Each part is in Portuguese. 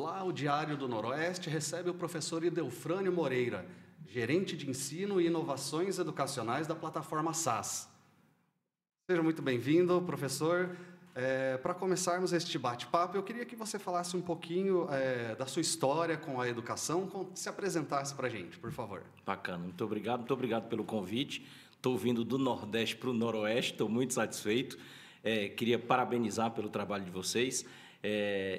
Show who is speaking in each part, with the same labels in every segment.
Speaker 1: Olá, o Diário do Noroeste recebe o professor Idelfrânio Moreira, gerente de ensino e inovações educacionais da plataforma SAS. Seja muito bem-vindo, professor. Para começarmos este bate-papo, eu queria que você falasse um pouquinho da sua história com a educação, se apresentasse para a gente, por favor.
Speaker 2: Bacana, muito obrigado pelo convite. Estou vindo do Nordeste para o Noroeste, estou muito satisfeito. Queria parabenizar pelo trabalho de vocês.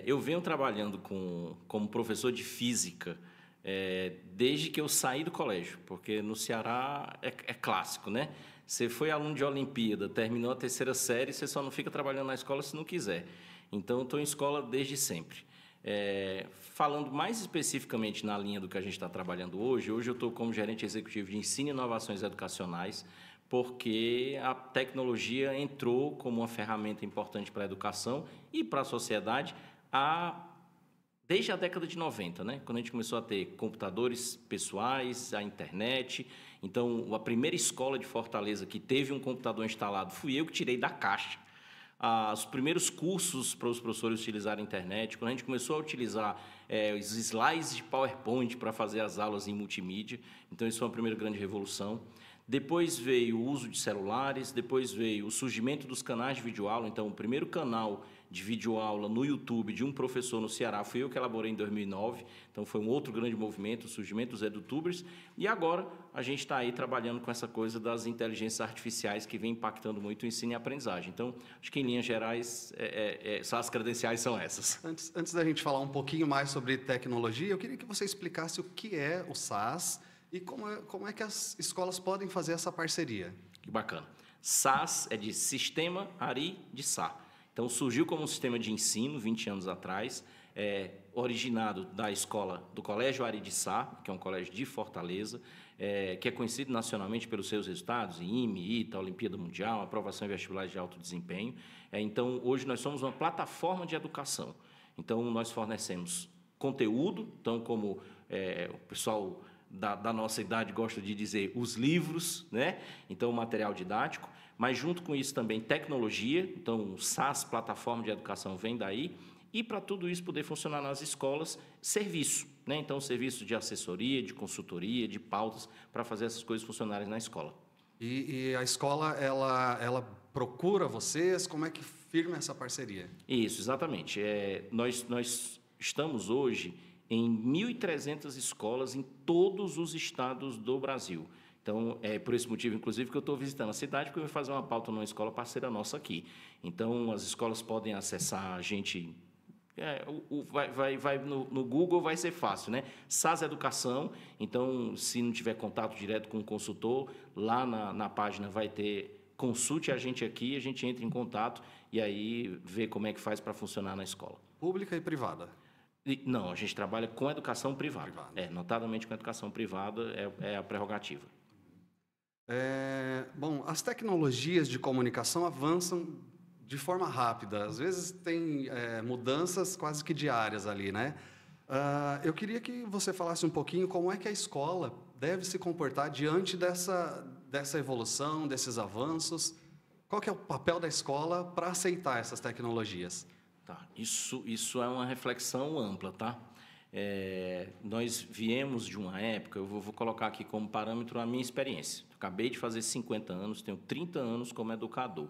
Speaker 2: Eu venho trabalhando como professor de física desde que eu saí do colégio, porque no Ceará é clássico, né? Você foi aluno de Olimpíada, terminou a terceira série, você só não fica trabalhando na escola se não quiser. Então, eu estou em escola desde sempre. Falando mais especificamente na linha do que a gente está trabalhando hoje eu estou como gerente executivo de ensino e inovações educacionais, porque a tecnologia entrou como uma ferramenta importante para a educação e para a sociedade desde a década de 90, né? Quando a gente começou a ter computadores pessoais, a internet. Então, a primeira escola de Fortaleza que teve um computador instalado fui eu que tirei da caixa. Os primeiros cursos para os professores utilizarem a internet, quando a gente começou a utilizar os slides de PowerPoint para fazer as aulas em multimídia. Então, isso foi uma primeira grande revolução. Depois veio o uso de celulares, depois veio o surgimento dos canais de videoaula. Então, o primeiro canal de videoaula no YouTube de um professor no Ceará fui eu que elaborei em 2009. Então, foi um outro grande movimento, o surgimento dos edutubers. E agora, a gente está aí trabalhando com essa coisa das inteligências artificiais que vem impactando muito o ensino e a aprendizagem. Então, acho que em linhas gerais, só as credenciais são essas.
Speaker 1: Antes da gente falar um pouquinho mais sobre tecnologia, eu queria que você explicasse o que é o SAS e como é que as escolas podem fazer essa parceria.
Speaker 2: Que bacana. SAS é de Sistema Ari de Sá. Então, surgiu como um sistema de ensino 20 anos atrás, originado do Colégio Ari de Sá, que é um colégio de Fortaleza, que é conhecido nacionalmente pelos seus resultados, IME, ITA, Olimpíada Mundial, aprovação em vestibulares de alto desempenho. Então, hoje nós somos uma plataforma de educação. Então, nós fornecemos conteúdo, então, como o pessoal da nossa idade gosta de dizer, os livros, né? Então, material didático, mas junto com isso também tecnologia, então o SAS, plataforma de educação, vem daí, e para tudo isso poder funcionar nas escolas, serviço, né? Então, serviço de assessoria, de consultoria, de pautas, para fazer essas coisas funcionarem na escola.
Speaker 1: E a escola, ela procura vocês? Como é que firma essa parceria?
Speaker 2: Isso, exatamente. Nós estamos hoje em 1.300 escolas em todos os estados do Brasil. Então, é por esse motivo, inclusive, que eu estou visitando a cidade, porque eu vou fazer uma pauta numa escola parceira nossa aqui. Então, as escolas podem acessar a gente... vai no Google, vai ser fácil, né? SAS Educação. Então, se não tiver contato direto com o consultor, lá na página vai ter... Consulte a gente aqui, a gente entra em contato e aí vê como é que faz para funcionar na escola.
Speaker 1: Pública e privada?
Speaker 2: Não, a gente trabalha com educação privada. Notadamente com educação privada é a prerrogativa.
Speaker 1: Bom, as tecnologias de comunicação avançam de forma rápida. Às vezes tem mudanças quase que diárias ali, né? Eu queria que você falasse um pouquinho como é que a escola deve se comportar diante dessa evolução, desses avanços. Qual que é o papel da escola para aceitar essas tecnologias?
Speaker 2: Tá, isso é uma reflexão ampla, tá? Nós viemos de uma época, eu vou colocar aqui como parâmetro a minha experiência. Acabei de fazer 50 anos, tenho 30 anos como educador.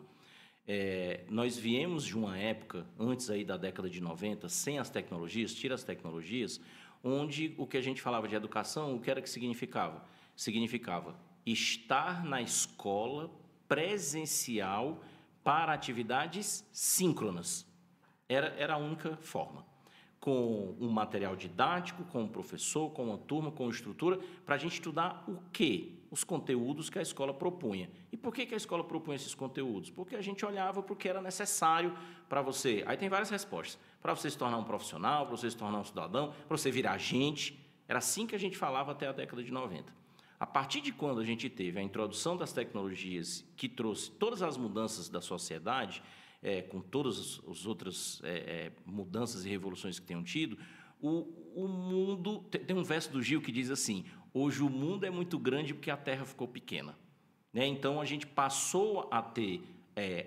Speaker 2: Nós viemos de uma época, antes aí da década de 90, sem as tecnologias, tira as tecnologias, onde o que a gente falava de educação, o que era que significava? Significava estar na escola presencial para atividades síncronas. Era a única forma. Com um material didático, com um professor, com uma turma, com uma estrutura, para a gente estudar o quê? Os conteúdos que a escola propunha. E por que a escola propunha esses conteúdos? Porque a gente olhava para o que era necessário para você. Aí tem várias respostas. Para você se tornar um profissional, para você se tornar um cidadão, para você virar gente. Era assim que a gente falava até a década de 90. A partir de quando a gente teve a introdução das tecnologias que trouxe todas as mudanças da sociedade, com todas as outras mudanças e revoluções que tenham tido, o mundo... Tem um verso do Gil que diz assim, hoje o mundo é muito grande porque a terra ficou pequena. Né? Então, a gente passou a ter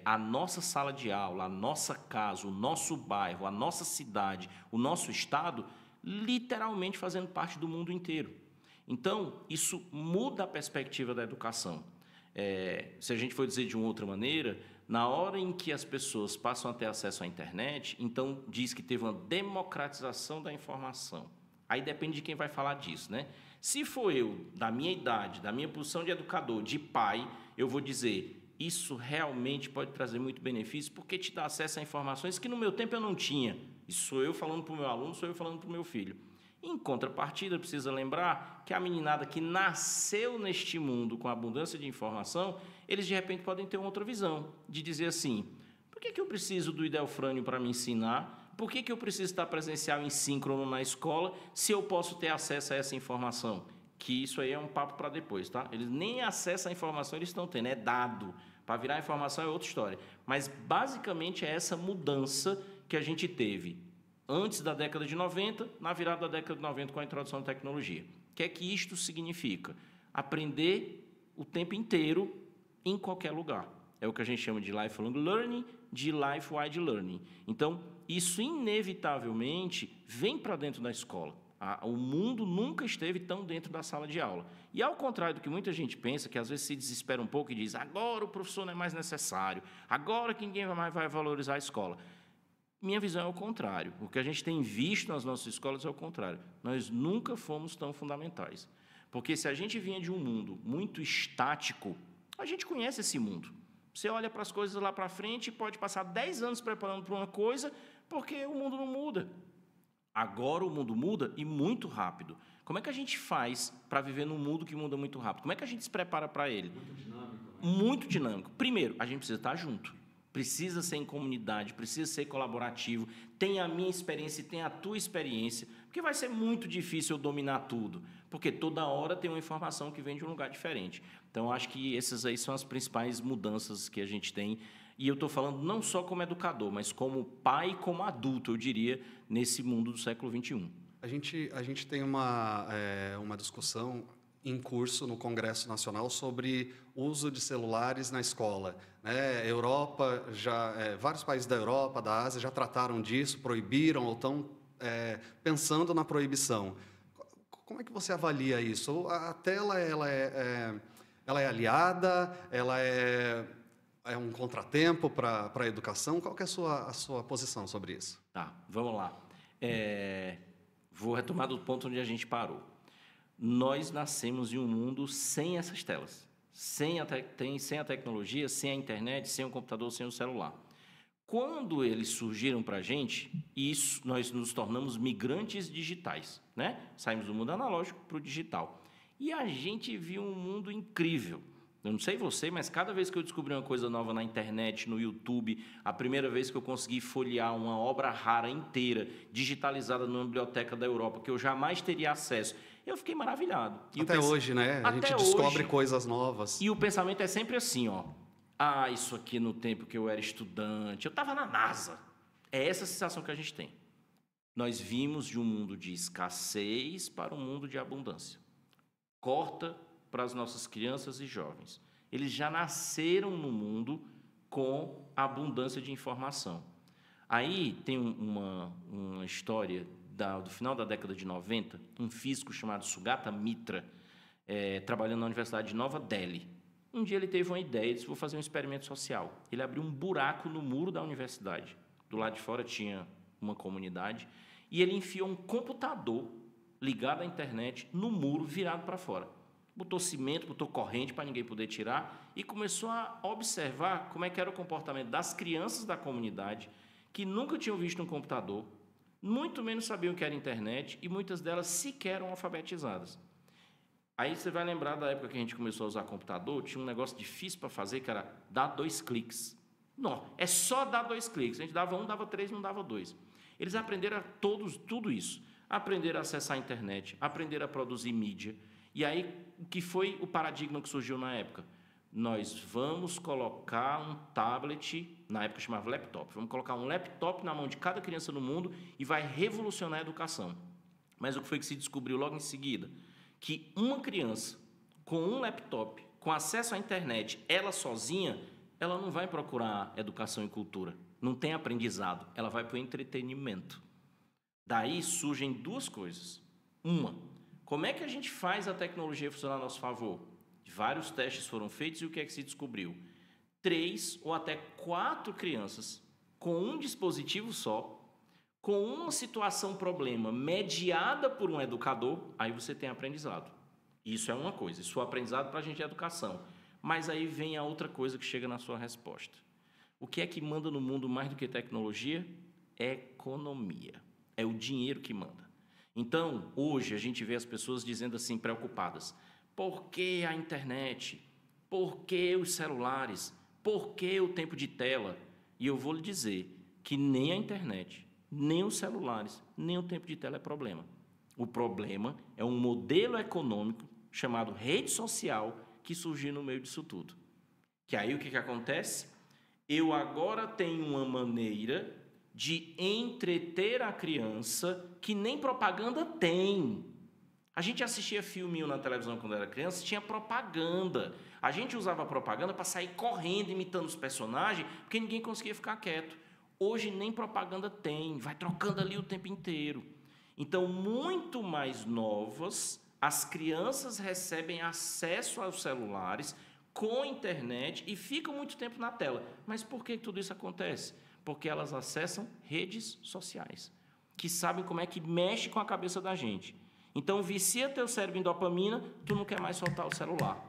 Speaker 2: a nossa sala de aula, a nossa casa, o nosso bairro, a nossa cidade, o nosso estado, literalmente fazendo parte do mundo inteiro. Então, isso muda a perspectiva da educação. Se a gente for dizer de uma outra maneira, na hora em que as pessoas passam a ter acesso à internet, então diz que teve uma democratização da informação. Aí depende de quem vai falar disso, né? Se for eu, da minha idade, da minha posição de educador, de pai, eu vou dizer, isso realmente pode trazer muito benefício, porque te dá acesso a informações que no meu tempo eu não tinha. Isso sou eu falando para o meu aluno, sou eu falando para o meu filho. Em contrapartida, precisa lembrar que a meninada que nasceu neste mundo com abundância de informação, eles de repente podem ter uma outra visão, de dizer assim, por que eu preciso do Idelfrânio para me ensinar? Por que eu preciso estar presencial em síncrono na escola se eu posso ter acesso a essa informação? Que isso aí é um papo para depois, tá? Eles nem acesso à informação eles estão tendo, é dado. Para virar informação é outra história. Mas, basicamente, é essa mudança que a gente teve antes da década de 90, na virada da década de 90 com a introdução da tecnologia. O que é que isto significa? Aprender o tempo inteiro em qualquer lugar. É o que a gente chama de lifelong learning, de life-wide learning. Então, isso inevitavelmente vem para dentro da escola. O mundo nunca esteve tão dentro da sala de aula. E ao contrário do que muita gente pensa, que às vezes se desespera um pouco e diz, agora o professor não é mais necessário, agora que ninguém mais vai valorizar a escola. Minha visão é o contrário. O que a gente tem visto nas nossas escolas é o contrário. Nós nunca fomos tão fundamentais. Porque se a gente vinha de um mundo muito estático, a gente conhece esse mundo. Você olha para as coisas lá para frente e pode passar 10 anos preparando para uma coisa, porque o mundo não muda. Agora o mundo muda e muito rápido. Como é que a gente faz para viver num mundo que muda muito rápido? Como é que a gente se prepara para ele?
Speaker 1: Muito dinâmico, né?
Speaker 2: Muito dinâmico. Primeiro, a gente precisa estar junto. Precisa ser em comunidade, precisa ser colaborativo, tem a minha experiência e tem a tua experiência, porque vai ser muito difícil eu dominar tudo, porque toda hora tem uma informação que vem de um lugar diferente. Então, acho que essas aí são as principais mudanças que a gente tem, e eu estou falando não só como educador, mas como pai e como adulto, eu diria, nesse mundo do século XXI.
Speaker 1: A gente tem uma discussão em curso no Congresso Nacional sobre uso de celulares na escola, né? Europa vários países da Europa, da Ásia já trataram disso, proibiram ou estão pensando na proibição. Como é que você avalia isso? A tela ela é aliada, ela é um contratempo para a educação? Qual que é a sua posição sobre isso?
Speaker 2: Tá, vamos lá. Vou retomar do ponto onde a gente parou. Nós nascemos em um mundo sem essas telas, sem a tecnologia, sem a internet, sem o computador, sem o celular. Quando eles surgiram para a gente, nós nos tornamos migrantes digitais, né? Saímos do mundo analógico para o digital. E a gente viu um mundo incrível. Eu não sei você, mas cada vez que eu descobri uma coisa nova na internet, no YouTube, a primeira vez que eu consegui folhear uma obra rara inteira, digitalizada numa biblioteca da Europa, que eu jamais teria acesso, eu fiquei maravilhado.
Speaker 1: Até hoje, né? A gente descobre coisas novas.
Speaker 2: E o pensamento é sempre assim, ó. Isso aqui no tempo que eu era estudante, eu estava na NASA. É essa sensação que a gente tem. Nós vimos de um mundo de escassez para um mundo de abundância. Corta para as nossas crianças e jovens. Eles já nasceram no mundo com abundância de informação. Aí tem uma história do final da década de 90, um físico chamado Sugata Mitra, trabalhando na Universidade de Nova Delhi. Um dia ele teve uma ideia e disse, vou fazer um experimento social. Ele abriu um buraco no muro da universidade. Do lado de fora tinha uma comunidade e ele enfiou um computador ligado à internet no muro virado para fora. Botou cimento, botou corrente para ninguém poder tirar e começou a observar como é que era o comportamento das crianças da comunidade que nunca tinham visto um computador, muito menos sabiam o que era internet e muitas delas sequer eram alfabetizadas. Aí você vai lembrar da época que a gente começou a usar computador, tinha um negócio difícil para fazer que era dar 2 cliques. Não, é só dar 2 cliques. A gente dava 1, dava 3, não dava 2. Eles aprenderam tudo isso. Aprenderam a acessar a internet, aprenderam a produzir mídia. E aí, o que foi o paradigma que surgiu na época? Nós vamos colocar um tablet, na época chamava laptop, vamos colocar um laptop na mão de cada criança no mundo e vai revolucionar a educação. Mas o que foi que se descobriu logo em seguida? Que uma criança com um laptop, com acesso à internet, ela sozinha, ela não vai procurar educação e cultura, não tem aprendizado, ela vai para o entretenimento. Daí surgem duas coisas. Uma, como é que a gente faz a tecnologia funcionar a nosso favor? Vários testes foram feitos e o que é que se descobriu? 3 ou até 4 crianças com um dispositivo só, com uma situação problema mediada por um educador, aí você tem aprendizado. Isso é uma coisa, isso é aprendizado para a gente é educação. Mas aí vem a outra coisa que chega na sua resposta. O que é que manda no mundo mais do que tecnologia? É economia. É o dinheiro que manda. Então, hoje a gente vê as pessoas dizendo assim, preocupadas. Por que a internet? Por que os celulares? Por que o tempo de tela? E eu vou lhe dizer que nem a internet, nem os celulares, nem o tempo de tela é problema. O problema é um modelo econômico chamado rede social que surgiu no meio disso tudo. Que aí o que acontece? Eu agora tenho uma maneira de entreter a criança que nem propaganda tem. A gente assistia filminho na televisão quando era criança, tinha propaganda. A gente usava a propaganda para sair correndo, imitando os personagens, porque ninguém conseguia ficar quieto. Hoje nem propaganda tem, vai trocando ali o tempo inteiro. Então, muito mais novas, as crianças recebem acesso aos celulares com internet e ficam muito tempo na tela. Mas por que tudo isso acontece? Porque elas acessam redes sociais, que sabem como é que mexe com a cabeça da gente. Então, vicia teu cérebro em dopamina, tu não quer mais soltar o celular.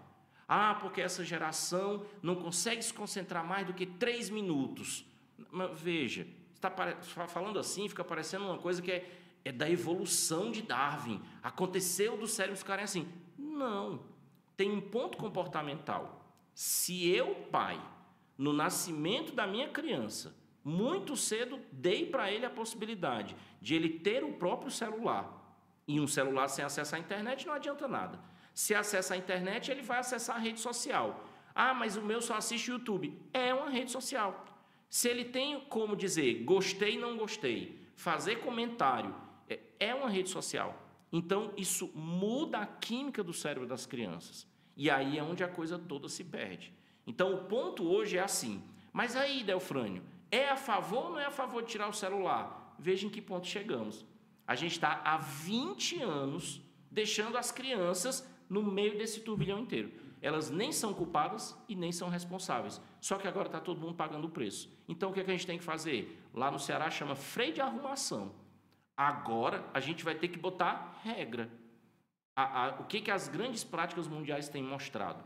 Speaker 2: Ah, porque essa geração não consegue se concentrar mais do que 3 minutos. Mas, veja, está falando assim, fica parecendo uma coisa que é da evolução de Darwin. Aconteceu dos cérebros ficarem assim. Não. Tem um ponto comportamental. Se eu, pai, no nascimento da minha criança, muito cedo dei para ele a possibilidade de ele ter o próprio celular, e um celular sem acesso à internet não adianta nada. Se acessa a internet, ele vai acessar a rede social. Ah, mas o meu só assiste YouTube. É uma rede social. Se ele tem como dizer gostei, não gostei, fazer comentário, é uma rede social. Então, isso muda a química do cérebro das crianças. E aí é onde a coisa toda se perde. Então, o ponto hoje é assim. Mas aí, Delfrânio, é a favor ou não é a favor de tirar o celular? Veja em que ponto chegamos. A gente está há 20 anos deixando as crianças no meio desse turbilhão inteiro. Elas nem são culpadas e nem são responsáveis. Só que agora está todo mundo pagando o preço. Então, o que é que a gente tem que fazer? Lá no Ceará chama freio de arrumação. Agora, a gente vai ter que botar regra. O que as grandes práticas mundiais têm mostrado?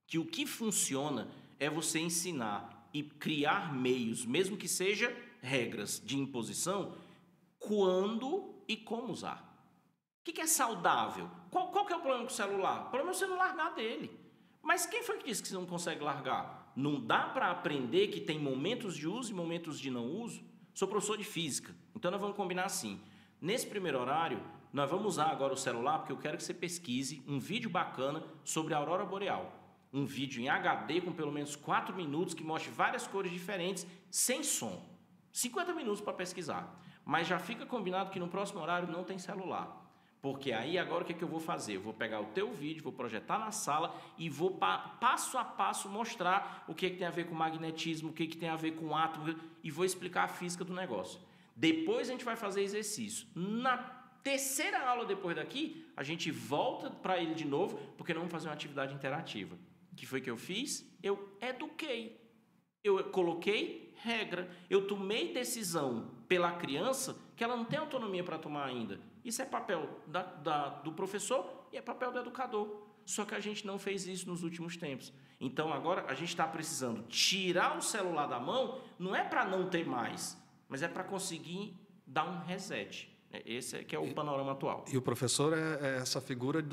Speaker 2: Que o que funciona é você ensinar e criar meios, mesmo que seja regras de imposição, quando e como usar. O que é saudável? Qual que é o problema com o celular? O problema é você não largar dele. Mas quem foi que disse que você não consegue largar? Não dá para aprender que tem momentos de uso e momentos de não uso? Sou professor de física, então nós vamos combinar assim. Nesse primeiro horário, nós vamos usar agora o celular, porque eu quero que você pesquise um vídeo bacana sobre a aurora boreal. Um vídeo em HD com pelo menos 4 minutos, que mostre várias cores diferentes, sem som. 50 minutos para pesquisar. Mas já fica combinado que no próximo horário não tem celular. Porque aí agora o que eu vou fazer? Eu vou pegar o teu vídeo, vou projetar na sala e vou passo a passo mostrar o que tem a ver com magnetismo, o que tem a ver com átomo, e vou explicar a física do negócio. Depois a gente vai fazer exercício. Na terceira aula depois daqui, a gente volta para ele de novo, porque nós vamos fazer uma atividade interativa. O que foi que eu fiz? Eu eduquei. Eu coloquei regra. Eu tomei decisão pela criança que ela não tem autonomia para tomar ainda. Isso é papel do professor e é papel do educador. Só que a gente não fez isso nos últimos tempos. Então, agora, a gente está precisando tirar o celular da mão, não é para não ter mais, mas é para conseguir dar um reset. Esse é que é o panorama atual.
Speaker 1: E o professor é essa figura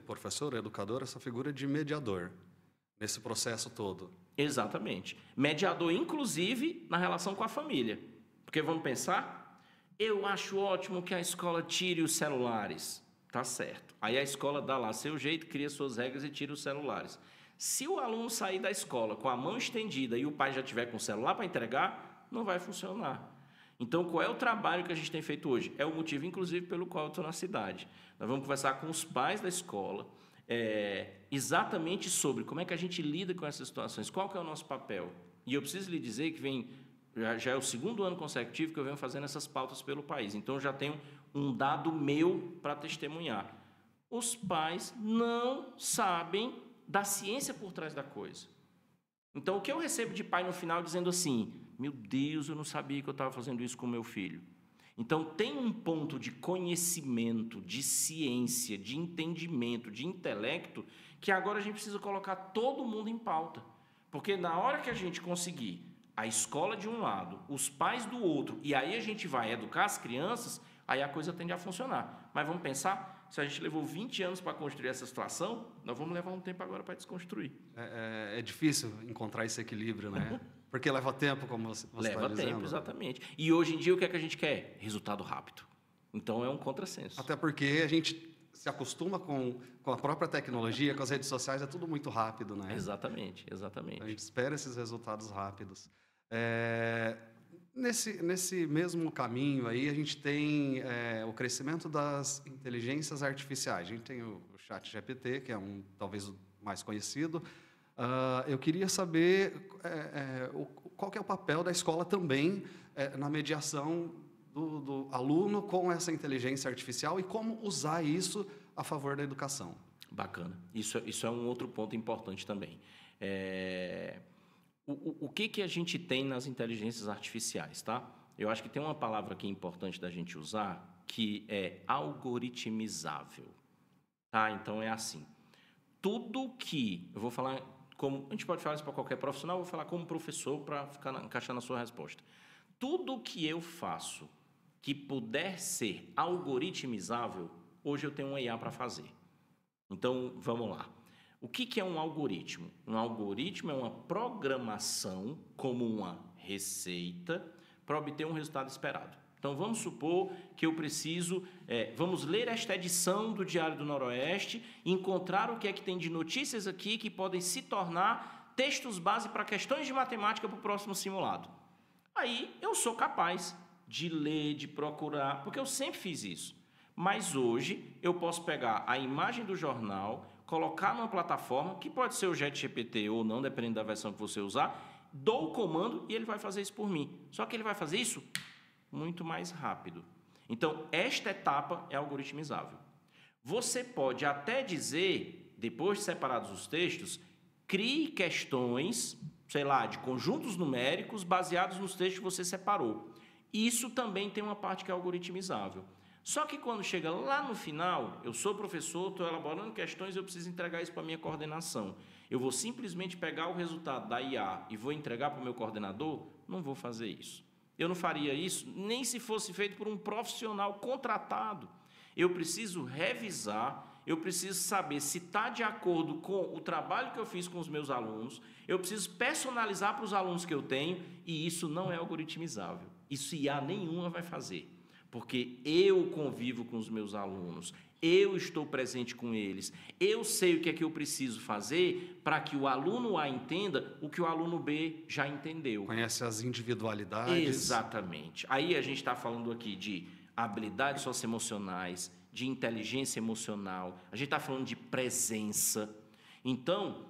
Speaker 1: professor, educador, essa figura de mediador nesse processo todo.
Speaker 2: Exatamente. Mediador, inclusive, na relação com a família. Porque vamos pensar... Eu acho ótimo que a escola tire os celulares. Tá certo. Aí a escola dá lá seu jeito, cria suas regras e tira os celulares. Se o aluno sair da escola com a mão estendida e o pai já tiver com o celular para entregar, não vai funcionar. Então, qual é o trabalho que a gente tem feito hoje? É o motivo, inclusive, pelo qual eu estou na cidade. Nós vamos conversar com os pais da escola, exatamente sobre como é que a gente lida com essas situações. Qual que é o nosso papel? E eu preciso lhe dizer que já é o segundo ano consecutivo que eu venho fazendo essas pautas pelo país. Então, eu já tenho um dado meu para testemunhar. Os pais não sabem da ciência por trás da coisa. Então, o que eu recebo de pai no final dizendo assim, meu Deus, eu não sabia que eu estava fazendo isso com o meu filho. Então, tem um ponto de conhecimento, de ciência, de entendimento, de intelecto, que agora a gente precisa colocar todo mundo em pauta. Porque na hora que a gente conseguir a escola de um lado, os pais do outro, e aí a gente vai educar as crianças, aí a coisa tende a funcionar. Mas vamos pensar, se a gente levou 20 anos para construir essa situação, nós vamos levar um tempo agora para desconstruir.
Speaker 1: É difícil encontrar esse equilíbrio, né? Porque leva tempo, como você está dizendo.
Speaker 2: Leva tempo, exatamente. E hoje em dia, o que é que a gente quer? Resultado rápido. Então, é um contrassenso.
Speaker 1: Até porque a gente se acostuma com a própria tecnologia, com as redes sociais, é tudo muito rápido, né?
Speaker 2: Exatamente, exatamente.
Speaker 1: A gente espera esses resultados rápidos. Nesse mesmo caminho aí, a gente tem o crescimento das inteligências artificiais. A gente tem o ChatGPT, que é talvez o mais conhecido. Eu queria saber qual que é o papel da escola também na mediação do aluno com essa inteligência artificial e como usar isso a favor da educação.
Speaker 2: Bacana. Isso é um outro ponto importante também. O que a gente tem nas inteligências artificiais, tá? Eu acho que tem uma palavra aqui importante da gente usar, que é algoritmizável. Tá? Então, é assim. Tudo que... Eu vou falar como... A gente pode falar isso para qualquer profissional, eu vou falar como professor para encaixar na sua resposta. Tudo que eu faço que puder ser algoritmizável, hoje eu tenho um IA para fazer. Então, vamos lá. O que é um algoritmo? Um algoritmo é uma programação, como uma receita, para obter um resultado esperado. Então, vamos supor que eu preciso... vamos ler esta edição do Diário do Noroeste e encontrar o que é que tem de notícias aqui que podem se tornar textos base para questões de matemática para o próximo simulado. Aí, eu sou capaz de ler, de procurar, porque eu sempre fiz isso. Mas hoje, eu posso pegar a imagem do jornal, colocar numa plataforma, que pode ser o ChatGPT ou não, dependendo da versão que você usar, dou o comando e ele vai fazer isso por mim. Só que ele vai fazer isso muito mais rápido. Então, esta etapa é algoritmizável. Você pode até dizer, depois de separados os textos, crie questões, sei lá, de conjuntos numéricos baseados nos textos que você separou. Isso também tem uma parte que é algoritmizável. Só que quando chega lá no final, eu sou professor, estou elaborando questões, eu preciso entregar isso para a minha coordenação. Eu vou simplesmente pegar o resultado da IA e vou entregar para o meu coordenador? Não vou fazer isso. Eu não faria isso nem se fosse feito por um profissional contratado. Eu preciso revisar, eu preciso saber se está de acordo com o trabalho que eu fiz com os meus alunos, eu preciso personalizar para os alunos que eu tenho, e isso não é algoritmizável. Isso IA nenhuma vai fazer. Porque eu convivo com os meus alunos, eu estou presente com eles, eu sei o que é que eu preciso fazer para que o aluno A entenda o que o aluno B já entendeu.
Speaker 1: Conhece as individualidades.
Speaker 2: Exatamente. Aí a gente está falando aqui de habilidades socioemocionais, de inteligência emocional, a gente está falando de presença. Então,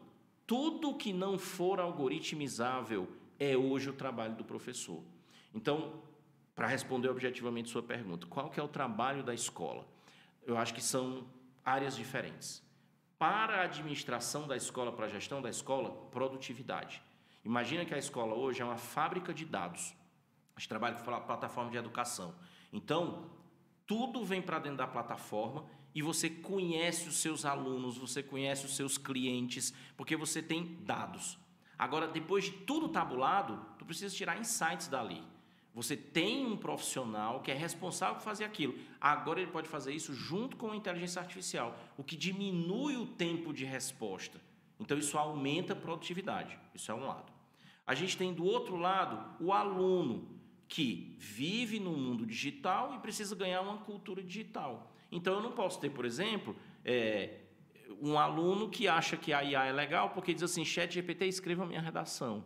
Speaker 2: tudo que não for algoritmizável é hoje o trabalho do professor. Então, para responder objetivamente sua pergunta, qual que é o trabalho da escola? Eu acho que são áreas diferentes. Para a administração da escola, para a gestão da escola, produtividade. Imagina que a escola hoje é uma fábrica de dados. A gente trabalha com a plataforma de educação. Então, tudo vem para dentro da plataforma e você conhece os seus alunos, você conhece os seus clientes, porque você tem dados. Agora, depois de tudo tabulado, tu precisa tirar insights dali. Você tem um profissional que é responsável por fazer aquilo. Agora ele pode fazer isso junto com a inteligência artificial, o que diminui o tempo de resposta. Então, isso aumenta a produtividade. Isso é um lado. A gente tem, do outro lado, o aluno, que vive no mundo digital e precisa ganhar uma cultura digital. Então, eu não posso ter, por exemplo, um aluno que acha que a IA é legal porque diz assim, ChatGPT, escreva a minha redação.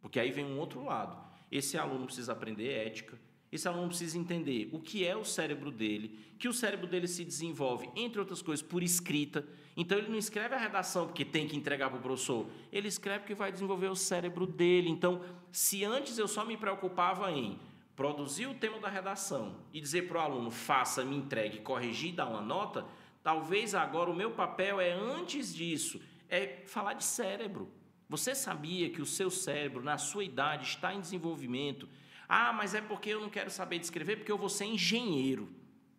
Speaker 2: Porque aí vem um outro lado. Esse aluno precisa aprender ética, Esse aluno precisa entender o que é o cérebro dele, que o cérebro dele se desenvolve, entre outras coisas, por escrita. Então, ele não escreve a redação porque tem que entregar para o professor. Ele escreve porque vai desenvolver o cérebro dele. Então, se antes eu só me preocupava em produzir o tema da redação e dizer para o aluno, faça, me entregue, corrigir e dar uma nota, talvez agora o meu papel é, antes disso, é falar de cérebro. Você sabia que o seu cérebro, na sua idade, está em desenvolvimento? Ah, mas é porque eu não quero saber de escrever, porque eu vou ser engenheiro.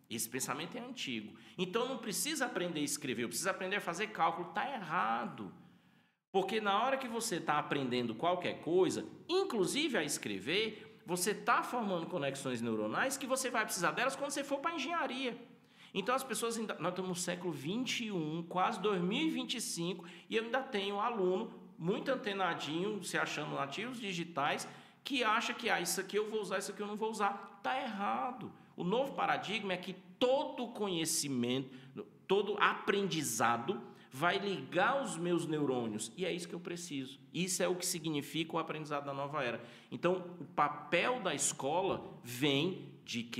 Speaker 2: Esse pensamento é antigo. Então, não precisa aprender a escrever, eu preciso aprender a fazer cálculo. Está errado. Porque na hora que você está aprendendo qualquer coisa, inclusive a escrever, você está formando conexões neuronais que você vai precisar delas quando você for para a engenharia. Então, as pessoas ainda... Nós estamos no século XXI, quase 2025, e eu ainda tenho aluno muito antenadinho, se achando nativos digitais, que acha que isso aqui eu vou usar, isso aqui eu não vou usar. Está errado. O novo paradigma é que todo conhecimento, todo aprendizado vai ligar os meus neurônios, e é isso que eu preciso. Isso é o que significa o aprendizado da nova era. Então, o papel da escola vem de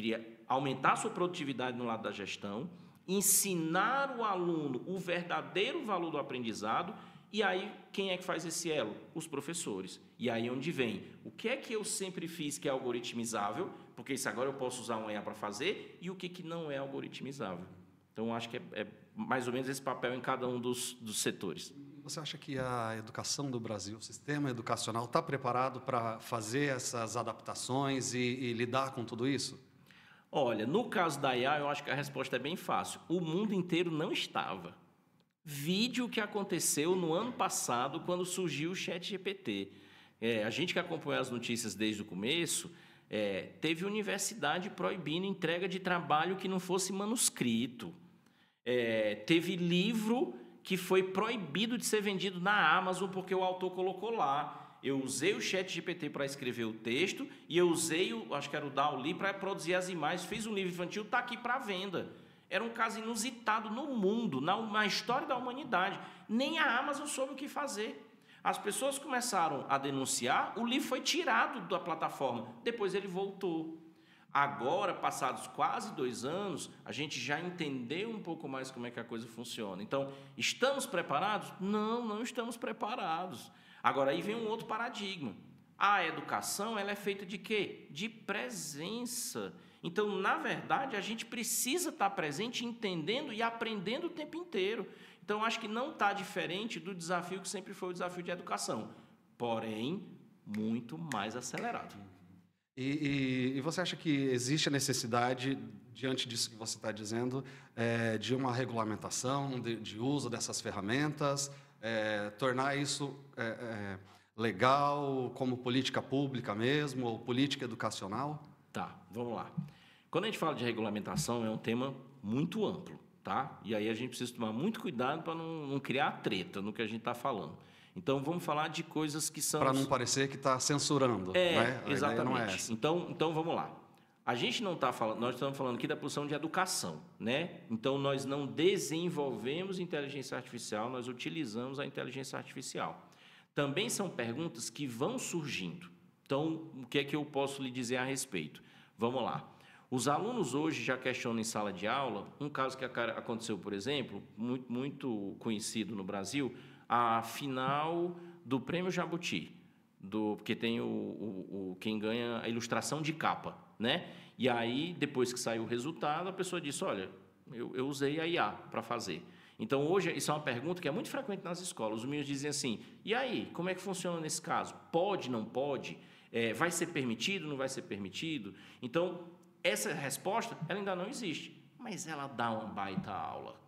Speaker 2: aumentar a sua produtividade no lado da gestão, ensinar o aluno o verdadeiro valor do aprendizado. E aí, quem é que faz esse elo? Os professores. E aí onde vem? O que é que eu sempre fiz que é algoritmizável, porque isso agora eu posso usar um IA para fazer, e o que não é algoritmizável. Então, acho que é mais ou menos esse papel em cada um dos setores.
Speaker 1: Você acha que a educação do Brasil, o sistema educacional, está preparado para fazer essas adaptações e lidar com tudo isso?
Speaker 2: Olha, no caso da IA, eu acho que a resposta é bem fácil. O mundo inteiro não estava. Vídeo que aconteceu no ano passado, quando surgiu o ChatGPT. A gente que acompanhou as notícias desde o começo, teve universidade proibindo entrega de trabalho que não fosse manuscrito. Teve livro que foi proibido de ser vendido na Amazon porque o autor colocou lá. Eu usei o ChatGPT para escrever o texto e eu usei, acho que era o DALL-E, para produzir as imagens. Fiz um livro infantil, está aqui para venda. Era um caso inusitado no mundo, na história da humanidade. Nem a Amazon soube o que fazer. As pessoas começaram a denunciar, o livro foi tirado da plataforma, depois ele voltou. Agora, passados quase 2 anos, a gente já entendeu um pouco mais como é que a coisa funciona. Então, estamos preparados? Não, não estamos preparados. Agora, aí vem um outro paradigma. A educação, ela é feita de quê? De presença. Então, na verdade, a gente precisa estar presente, entendendo e aprendendo o tempo inteiro. Então, acho que não está diferente do desafio que sempre foi o desafio de educação, porém, muito mais acelerado.
Speaker 1: E você acha que existe a necessidade, diante disso que você está dizendo, de uma regulamentação, de uso dessas ferramentas, tornar isso legal como política pública mesmo, ou política educacional?
Speaker 2: Tá, vamos lá. Quando a gente fala de regulamentação, é um tema muito amplo, tá? E aí a gente precisa tomar muito cuidado para não criar treta no que a gente está falando. Então, vamos falar de coisas que são...
Speaker 1: Para não parecer que está censurando, né? A
Speaker 2: exatamente.
Speaker 1: ideia não é essa.
Speaker 2: Então, vamos lá. A gente não está falando... Nós estamos falando aqui da posição de educação, né? Então, nós não desenvolvemos inteligência artificial, nós utilizamos a inteligência artificial. Também são perguntas que vão surgindo. Então, o que é que eu posso lhe dizer a respeito? Vamos lá. Os alunos hoje já questionam em sala de aula, um caso que aconteceu, por exemplo, muito conhecido no Brasil, a final do Prêmio Jabuti, porque tem quem ganha a ilustração de capa, né? E aí, depois que saiu o resultado, a pessoa disse, olha, eu usei a IA para fazer. Então, hoje, isso é uma pergunta que é muito frequente nas escolas. Os meninos dizem assim, e aí, como é que funciona nesse caso? Pode, não pode? Vai ser permitido, não vai ser permitido? Então, essa resposta, ela ainda não existe, mas ela dá uma baita aula.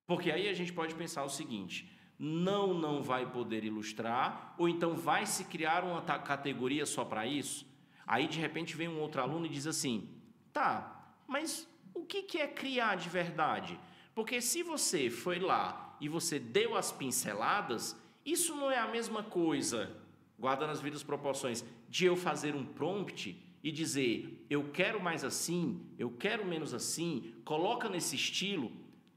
Speaker 2: Porque aí a gente pode pensar o seguinte, não vai poder ilustrar, ou então vai se criar uma categoria só para isso? Aí, de repente, vem um outro aluno e diz assim, tá, mas o que é criar de verdade? Porque se você foi lá e você deu as pinceladas, isso não é a mesma coisa, guardando as devidas proporções, de eu fazer um prompt e dizer, eu quero mais assim, eu quero menos assim, coloca nesse estilo.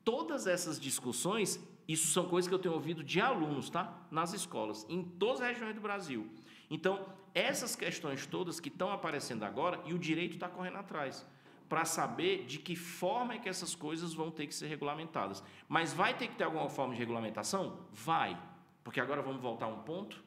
Speaker 2: Todas essas discussões, isso são coisas que eu tenho ouvido de alunos, tá? Nas escolas, em todas as regiões do Brasil. Então, essas questões todas que estão aparecendo agora, e o direito está correndo atrás, para saber de que forma é que essas coisas vão ter que ser regulamentadas. Mas vai ter que ter alguma forma de regulamentação? Vai. Porque agora vamos voltar a um ponto.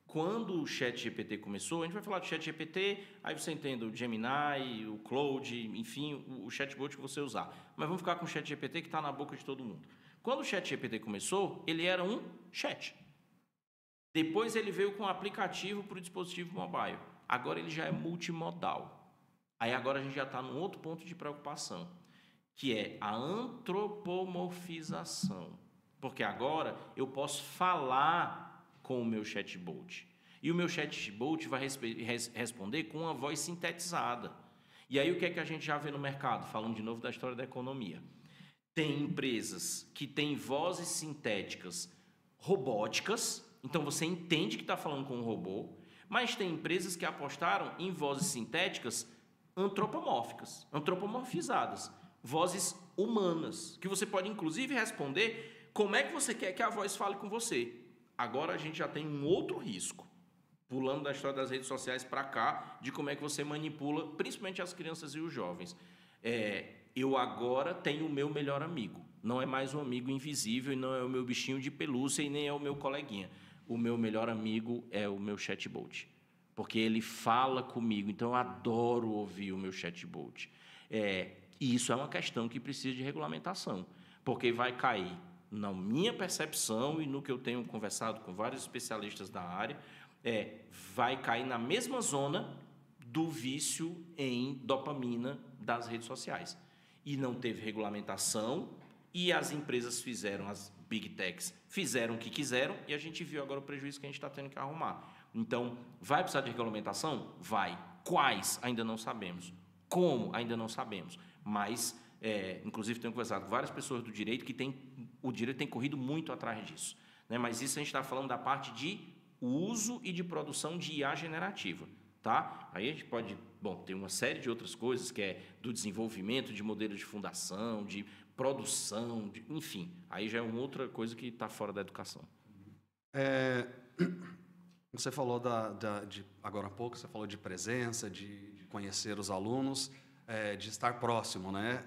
Speaker 2: Quando o ChatGPT começou, a gente vai falar do ChatGPT, aí você entende o Gemini, o Claude, enfim, o chatbot que você usar. Mas vamos ficar com o ChatGPT que está na boca de todo mundo. Quando o ChatGPT começou, ele era um chat. Depois ele veio com um aplicativo para o dispositivo mobile. Agora ele já é multimodal. Aí agora a gente já está num outro ponto de preocupação, que é a antropomorfização. Porque agora eu posso falar com o meu chatbot. E o meu chatbot vai responder com uma voz sintetizada. E aí o que é que a gente já vê no mercado? Falando de novo da história da economia. Tem empresas que têm vozes sintéticas robóticas, então você entende que está falando com um robô, mas tem empresas que apostaram em vozes sintéticas antropomórficas, antropomorfizadas, vozes humanas, que você pode inclusive responder como é que você quer que a voz fale com você. Agora a gente já tem um outro risco, pulando da história das redes sociais para cá, de como é que você manipula, principalmente as crianças e os jovens. Eu agora tenho o meu melhor amigo, não é mais um amigo invisível, e não é o meu bichinho de pelúcia e nem é o meu coleguinha. O meu melhor amigo é o meu chatbot, porque ele fala comigo, então eu adoro ouvir o meu chatbot. E isso é uma questão que precisa de regulamentação, porque vai cair na minha percepção e no que eu tenho conversado com vários especialistas da área, vai cair na mesma zona do vício em dopamina das redes sociais. E não teve regulamentação, e as empresas fizeram, as big techs fizeram o que quiseram, e a gente viu agora o prejuízo que a gente está tendo que arrumar. Então, vai precisar de regulamentação? Vai. Quais? Ainda não sabemos. Como? Ainda não sabemos. Mas, inclusive, tenho conversado com várias pessoas do direito que o direito tem corrido muito atrás disso. Né? Mas isso a gente está falando da parte de uso e de produção de IA generativa. Tá? Aí a gente pode, ter uma série de outras coisas, que é do desenvolvimento de modelos de fundação, de produção, enfim. Aí já é uma outra coisa que está fora da educação.
Speaker 1: Você falou agora há pouco, você falou de presença, de conhecer os alunos, de estar próximo, né?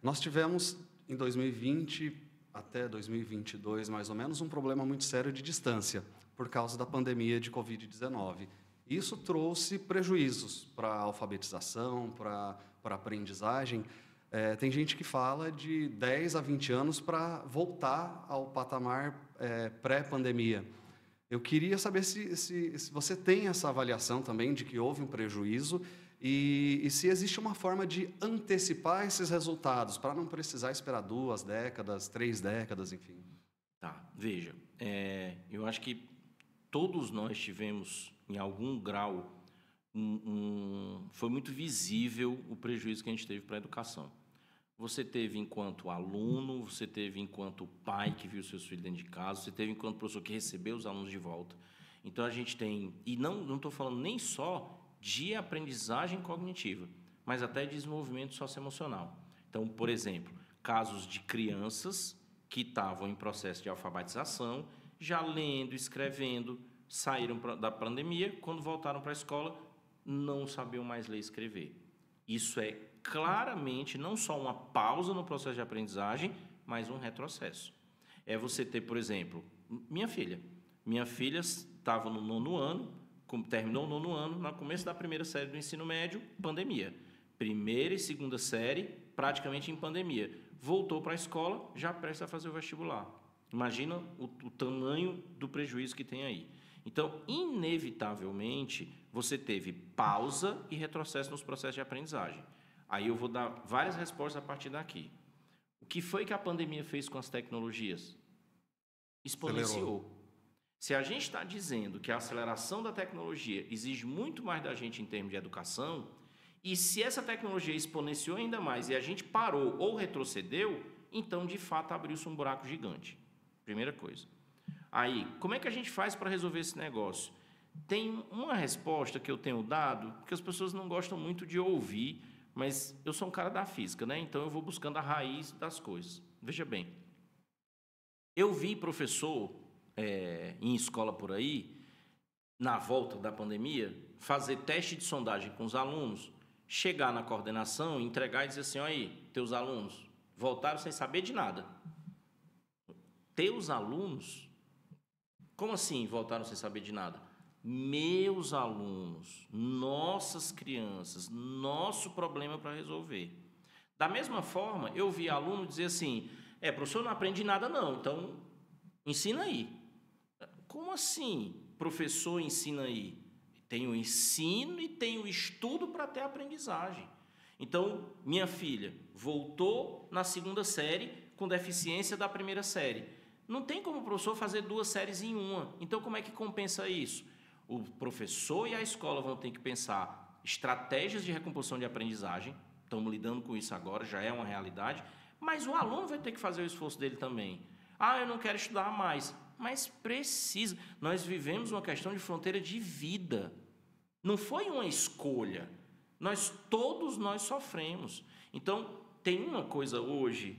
Speaker 1: Nós tivemos, em 2020 até 2022, mais ou menos, um problema muito sério de distância, por causa da pandemia de Covid-19. Isso trouxe prejuízos para a alfabetização, para a aprendizagem. Tem gente que fala de 10 a 20 anos para voltar ao patamar pré-pandemia. Eu queria saber se você tem essa avaliação também de que houve um prejuízo e se existe uma forma de antecipar esses resultados, para não precisar esperar 2 décadas, 3 décadas, enfim.
Speaker 2: Tá, veja, eu acho que todos nós tivemos, em algum grau, foi muito visível o prejuízo que a gente teve para a educação. Você teve enquanto aluno, você teve enquanto pai que viu seus filhos dentro de casa, você teve enquanto professor que recebeu os alunos de volta. Então, a gente tem... E não estou falando nem só de aprendizagem cognitiva, mas até de desenvolvimento socioemocional. Então, por exemplo, casos de crianças que estavam em processo de alfabetização, já lendo, escrevendo, saíram da pandemia, quando voltaram para a escola, não sabiam mais ler e escrever. Isso é claramente não só uma pausa no processo de aprendizagem, mas um retrocesso. Você ter, por exemplo, minha filha estava no 9º ano, terminou o 9º ano, no começo da primeira série do ensino médio, pandemia. Primeira e segunda série, praticamente em pandemia. Voltou para a escola, já prestes a fazer o vestibular. Imagina o tamanho do prejuízo que tem aí. Então, inevitavelmente, você teve pausa e retrocesso nos processos de aprendizagem. Aí eu vou dar várias respostas a partir daqui. O que foi que a pandemia fez com as tecnologias? Exponenciou. Se a gente está dizendo que a aceleração da tecnologia exige muito mais da gente em termos de educação, e se essa tecnologia exponenciou ainda mais e a gente parou ou retrocedeu, então, de fato, abriu-se um buraco gigante. Primeira coisa. Aí, como é que a gente faz para resolver esse negócio? Tem uma resposta que eu tenho dado, que as pessoas não gostam muito de ouvir, mas eu sou um cara da física, né? Então eu vou buscando a raiz das coisas. Veja bem, eu vi professor em escola por aí, na volta da pandemia, fazer teste de sondagem com os alunos, chegar na coordenação, entregar e dizer assim, olha aí, teus alunos voltaram sem saber de nada. Teus alunos? Como assim voltaram sem saber de nada? Meus alunos, nossas crianças, nosso problema para resolver. Da mesma forma, eu vi aluno dizer assim, professor, não aprendi nada não, então ensina aí. Como assim, professor, ensina aí? Tem o ensino e tem o estudo para ter aprendizagem. Então, minha filha voltou na 2ª série com deficiência da 1ª série. Não tem como o professor fazer 2 séries em uma. Então, como é que compensa isso? O professor e a escola vão ter que pensar estratégias de recomposição de aprendizagem. Estamos lidando com isso agora, já é uma realidade. Mas o aluno vai ter que fazer o esforço dele também. Eu não quero estudar mais. Mas precisa. Nós vivemos uma questão de fronteira de vida. Não foi uma escolha. Todos nós sofremos. Então, tem uma coisa hoje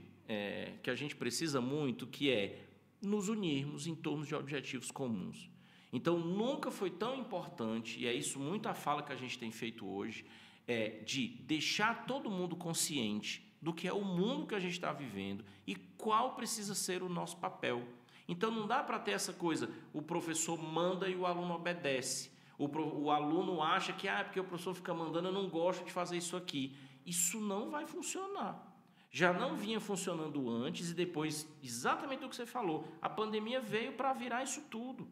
Speaker 2: que a gente precisa muito, que é nos unirmos em torno de objetivos comuns. Então, nunca foi tão importante, e é isso muito a fala que a gente tem feito hoje, de deixar todo mundo consciente do que é o mundo que a gente está vivendo e qual precisa ser o nosso papel. Então, não dá para ter essa coisa, o professor manda e o aluno obedece. O aluno acha que, porque o professor fica mandando, eu não gosto de fazer isso aqui. Isso não vai funcionar. Já não vinha funcionando antes e depois, exatamente o que você falou, a pandemia veio para virar isso tudo.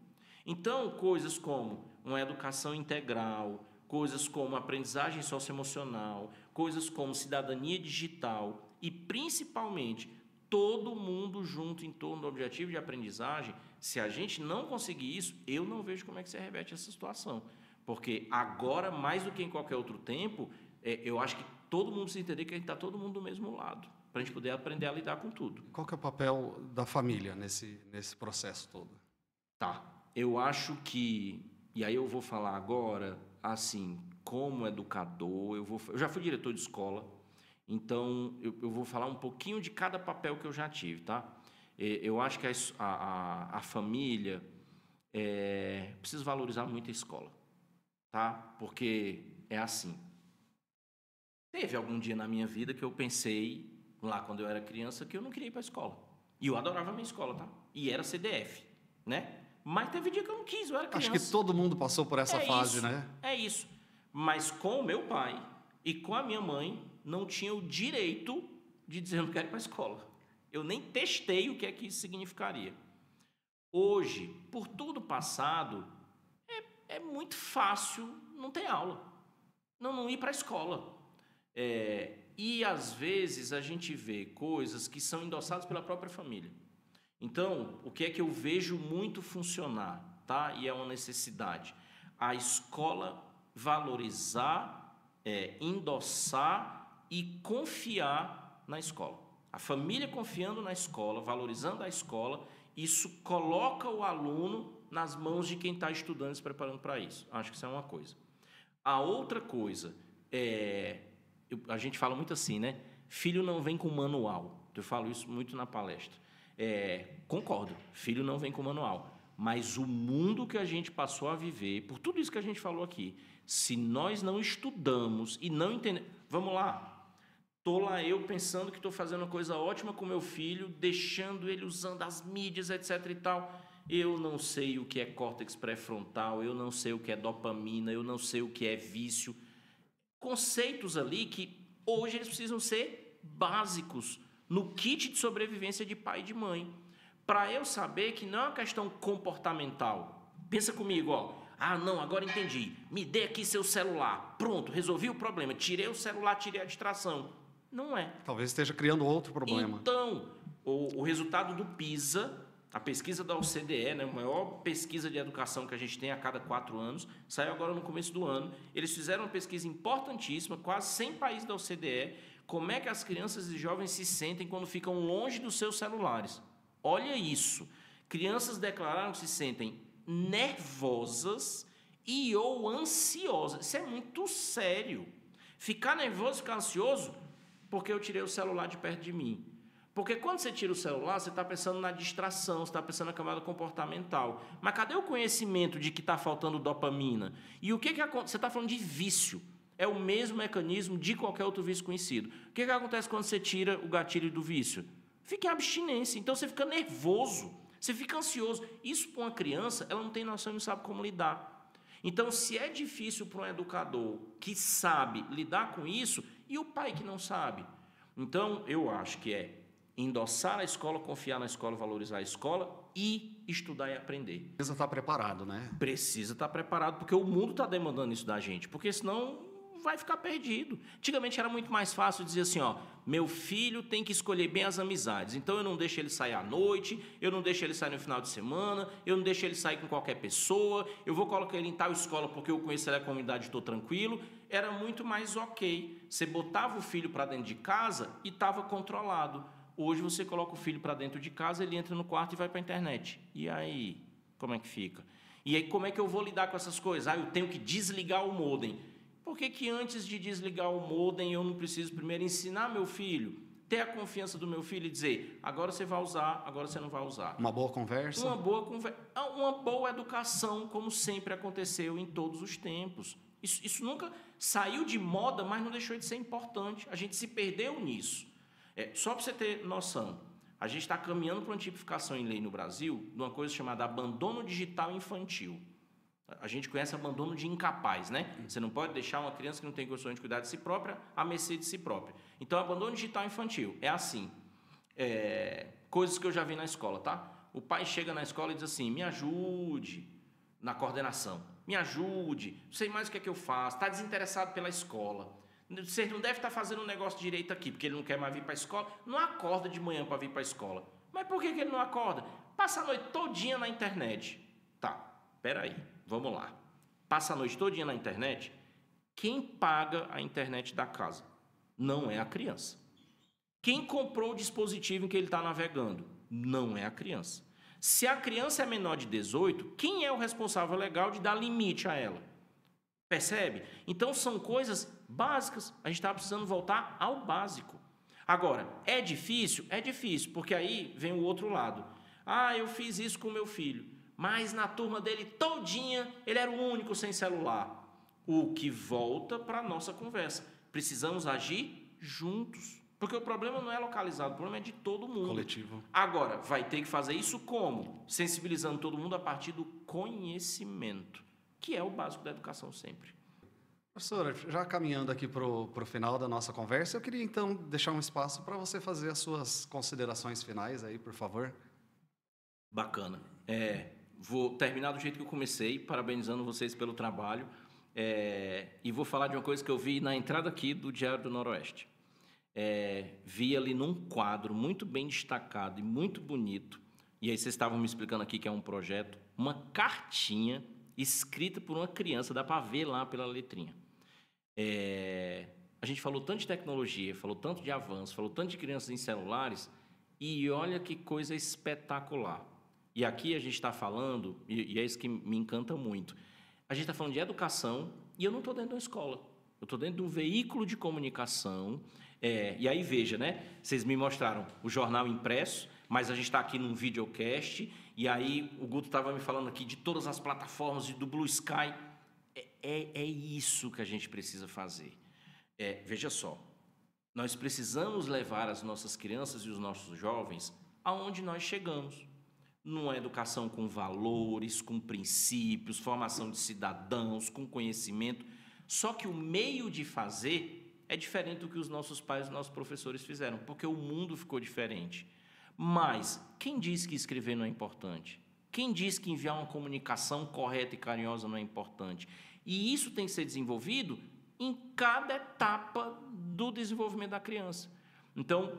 Speaker 2: Então, coisas como uma educação integral, coisas como aprendizagem socioemocional, coisas como cidadania digital e, principalmente, todo mundo junto em torno do objetivo de aprendizagem, se a gente não conseguir isso, eu não vejo como é que se reverte essa situação. Porque agora, mais do que em qualquer outro tempo, eu acho que todo mundo precisa entender que a gente está todo mundo do mesmo lado, para a gente poder aprender a lidar com tudo.
Speaker 1: Qual que é o papel da família nesse processo todo?
Speaker 2: Tá. Eu acho que, e aí eu vou falar agora, assim, como educador, eu já fui diretor de escola, então eu vou falar um pouquinho de cada papel que eu já tive, tá? Eu acho que a família precisa valorizar muito a escola, tá? Porque é assim. Teve algum dia na minha vida que eu pensei, lá quando eu era criança, que eu não queria ir para a escola. E eu adorava a minha escola, tá? E era CDF, né? Mas teve dia que eu não quis, eu era criança.
Speaker 1: Acho que todo mundo passou por essa fase,
Speaker 2: isso,
Speaker 1: né?
Speaker 2: É isso. Mas com o meu pai e com a minha mãe, não tinha o direito de dizer eu não quero ir para a escola. Eu nem testei o que é que isso significaria. Hoje, por tudo passado, é muito fácil não ter aula. Não ir para a escola. E, às vezes, a gente vê coisas que são endossadas pela própria família. Então, o que é que eu vejo muito funcionar, tá? E é uma necessidade. A escola valorizar, endossar e confiar na escola. A família confiando na escola, valorizando a escola, isso coloca o aluno nas mãos de quem está estudando e se preparando para isso. Acho que isso é uma coisa. A outra coisa a gente fala muito assim, né? Filho não vem com manual. Eu falo isso muito na palestra. Concordo, filho não vem com manual. Mas o mundo que a gente passou a viver, por tudo isso que a gente falou aqui, se nós não estudamos e não entendemos... Vamos lá. Estou lá eu pensando que estou fazendo uma coisa ótima com meu filho, deixando ele usando as mídias, etc. e tal. Eu não sei o que é córtex pré-frontal, eu não sei o que é dopamina, eu não sei o que é vício. Conceitos ali que hoje eles precisam ser básicos no kit de sobrevivência de pai e de mãe. Para eu saber que não é uma questão comportamental. Pensa comigo, não, agora entendi. Me dê aqui seu celular. Pronto, resolvi o problema. Tirei o celular, tirei a distração. Não é.
Speaker 1: Talvez esteja criando outro problema.
Speaker 2: Então, o resultado do PISA, a pesquisa da OCDE, né, a maior pesquisa de educação que a gente tem a cada 4 anos, saiu agora no começo do ano. Eles fizeram uma pesquisa importantíssima, quase 100 países da OCDE, como é que as crianças e jovens se sentem quando ficam longe dos seus celulares. Olha isso. Crianças declararam que se sentem nervosas e ou ansiosas. Isso é muito sério. Ficar nervoso, ficar ansioso, porque eu tirei o celular de perto de mim. Porque quando você tira o celular, você está pensando na distração, você está pensando na camada comportamental. Mas cadê o conhecimento de que está faltando dopamina? E o que acontece? Você está falando de vício. É o mesmo mecanismo de qualquer outro vício conhecido. O que acontece quando você tira o gatilho do vício? Fica em abstinência. Então você fica nervoso, você fica ansioso. Isso para uma criança, ela não tem noção e não sabe como lidar. Então, se é difícil para um educador que sabe lidar com isso, e o pai que não sabe? Então, eu acho que é endossar a escola, confiar na escola, valorizar a escola e estudar e aprender.
Speaker 1: Precisa estar preparado, né?
Speaker 2: Precisa estar preparado, porque o mundo está demandando isso da gente, porque senão vai ficar perdido. Antigamente era muito mais fácil dizer assim, ó, meu filho tem que escolher bem as amizades, então eu não deixo ele sair à noite, eu não deixo ele sair no final de semana, eu não deixo ele sair com qualquer pessoa, eu vou colocar ele em tal escola porque eu conheço ele a comunidade e estou tranquilo. Era muito mais ok. Você botava o filho para dentro de casa e estava controlado. Hoje você coloca o filho para dentro de casa, ele entra no quarto e vai para a internet. E aí, como é que fica? E aí, como é que eu vou lidar com essas coisas? Eu tenho que desligar o modem. Por que antes de desligar o modem eu não preciso primeiro ensinar meu filho, ter a confiança do meu filho e dizer, agora você vai usar, agora você não vai usar?
Speaker 1: Uma boa conversa?
Speaker 2: Uma boa educação, como sempre aconteceu em todos os tempos. Isso nunca saiu de moda, mas não deixou de ser importante. A gente se perdeu nisso. Só para você ter noção, a gente está caminhando para uma tipificação em lei no Brasil de uma coisa chamada abandono digital infantil. A gente conhece abandono de incapaz, né? Você não pode deixar uma criança que não tem condições de cuidar de si própria à mercê de si própria. Então, abandono digital infantil é assim, coisas que eu já vi na escola, tá? O pai chega na escola e diz assim, me ajude na coordenação, me ajude, não sei mais o que é que eu faço, está desinteressado pela escola. Você não deve estar fazendo um negócio direito aqui, porque ele não quer mais vir para a escola. Não acorda de manhã para vir para a escola. Mas por que ele não acorda? Passa a noite todinha na internet. Tá, peraí, vamos lá. Passa a noite todinha na internet. Quem paga a internet da casa? Não é a criança. Quem comprou o dispositivo em que ele está navegando? Não é a criança. Se a criança é menor de 18, quem é o responsável legal de dar limite a ela? Percebe? Então, são coisas básicas. A gente está precisando voltar ao básico. Agora, é difícil? É difícil, porque aí vem o outro lado. Eu fiz isso com o meu filho, mas na turma dele todinha, ele era o único sem celular. O que volta para a nossa conversa. Precisamos agir juntos, porque o problema não é localizado, o problema é de todo mundo.
Speaker 1: Coletivo.
Speaker 2: Agora, vai ter que fazer isso como? Sensibilizando todo mundo a partir do conhecimento, que é o básico da educação sempre.
Speaker 1: Professora, já caminhando aqui para o final da nossa conversa, eu queria então deixar um espaço para você fazer as suas considerações finais aí, por favor.
Speaker 2: Bacana. Vou terminar do jeito que eu comecei, parabenizando vocês pelo trabalho, e vou falar de uma coisa que eu vi na entrada aqui do Diário do Noroeste. Vi ali num quadro muito bem destacado e muito bonito, e aí vocês estavam me explicando aqui que é um projeto, uma cartinha escrita por uma criança, dá para ver lá pela letrinha. A gente falou tanto de tecnologia, falou tanto de avanço, falou tanto de crianças em celulares, e olha que coisa espetacular. E aqui a gente está falando, e é isso que me encanta muito, a gente está falando de educação, e eu não estou dentro de uma escola, eu estou dentro de um veículo de comunicação. E aí veja, né? Vocês me mostraram o jornal impresso, mas a gente está aqui num videocast, e aí o Guto estava me falando aqui de todas as plataformas, do Blue Sky. É isso que a gente precisa fazer. Veja só, nós precisamos levar as nossas crianças e os nossos jovens aonde nós chegamos. Numa educação com valores, com princípios, formação de cidadãos, com conhecimento. Só que o meio de fazer é diferente do que os nossos pais e os nossos professores fizeram, porque o mundo ficou diferente. Mas quem diz que escrever não é importante? Quem diz que enviar uma comunicação correta e carinhosa não é importante? E isso tem que ser desenvolvido em cada etapa do desenvolvimento da criança. Então,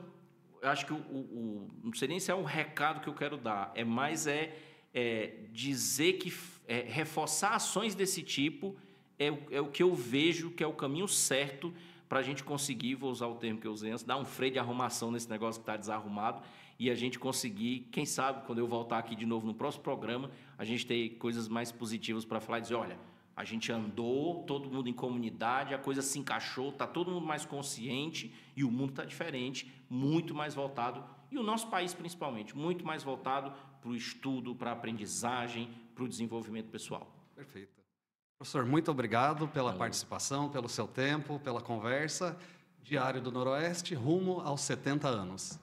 Speaker 2: eu acho que não sei nem se é um recado que eu quero dar, dizer que reforçar ações desse tipo é o que eu vejo que é o caminho certo para a gente conseguir, vou usar o termo que eu usei antes, dar um freio de arrumação nesse negócio que está desarrumado e a gente conseguir, quem sabe, quando eu voltar aqui de novo no próximo programa, a gente ter coisas mais positivas para falar e dizer, olha, a gente andou, todo mundo em comunidade, a coisa se encaixou, está todo mundo mais consciente e o mundo está diferente, muito mais voltado E o nosso país, principalmente, muito mais voltado para o estudo, para a aprendizagem, para o desenvolvimento pessoal.
Speaker 1: Perfeito. Professor, muito obrigado pela participação, pelo seu tempo, pela conversa. Diário do Noroeste, rumo aos 70 anos.